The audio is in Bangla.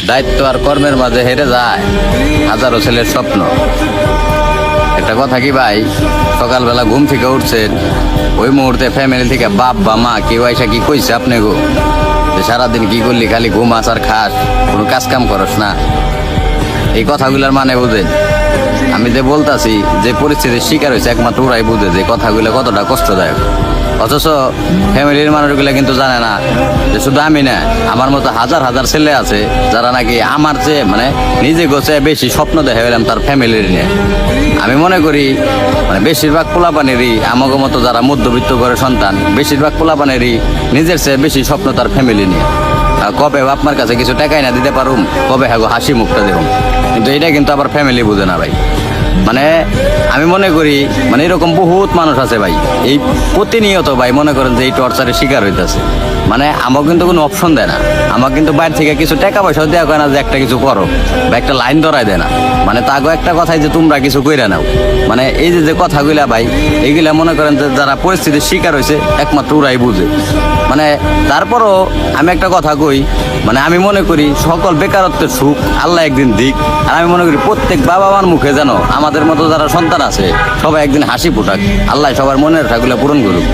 দায়িত্ব আর কর্মের মাঝে হেরে যায় হাজারো ছেলের স্বপ্ন। একটা কথা কি ভাই, সকালবেলা ঘুম থেকে উঠছেন, ওই মুহূর্তে ফ্যামিলি থেকে বাপ বা মা কেউ আইসা কি কইছে আপনি গো যে সারাদিন কি করলি, খালি ঘুমাস আর খাস, কোনো কাজ কাম করস না? এই কথাগুলোর মানে বুঝেন? আমি যে বলতাছি, যে পরিস্থিতির শিকার হয়েছে একমাত্র ওরাই বুঝে যে কথাগুলো কতটা কষ্টদায়ক। অথচ ফ্যামিলির মানুষগুলো কিন্তু জানে না যে শুধু আমি না, আমার মতো হাজার হাজার ছেলে আছে যারা নাকি আমার চেয়ে মানে নিজে গোছে বেশি স্বপ্ন দেখে গেলাম তার ফ্যামিলির নিয়ে। আমি মনে করি মানে বেশিরভাগ পোলাপানেরই আমাকে মতো যারা মধ্যবিত্ত করে সন্তান, বেশিরভাগ পোলাপানেরই নিজের চেয়ে বেশি স্বপ্ন তার ফ্যামিলি নিয়ে। কবে আপনার কাছে কিছু টাকাই না দিতে পারুম, কবে হ্যাঁ হাসি মুখটা দেখুন, কিন্তু এটা কিন্তু আবার ফ্যামিলি বুঝে না ভাই। মানে আমি মনে করি মানে এরকম বহুত মানুষ আছে ভাই, এই প্রতিনিয়ত ভাই মনে করেন যে এই টর্চারের শিকার হইতেছে। মানে আমাকে কিন্তু কোনো অপশন দেয় না, আমাকে কিন্তু বাইরে থেকে কিছু টাকা পয়সাও দেওয়া হয় না যে একটা কিছু করো বা একটা লাইন ধরাই দেয় না। মানে তাগো একটা কথাই যে তোমরা কিছু কইরা নাও, মানে এই যে কথাগুলা ভাই, এইগুলা মনে করেন যে যারা পরিস্থিতির শিকার হয়েছে একমাত্র ওরাই বুঝে। মানে তারপরও আমি একটা কথা কই, মানে আমি মনে করি সকল বেকারত্বের সুখ আল্লাহ একদিন দিক। আর আমি মনে করি প্রত্যেক বাবা মার মুখে যেন আমাদের মতো যারা সন্তান আছে সবাই একদিন হাসি ফোটাক, আল্লাহ সবার মনের আশাগুলো পূরণ করুক।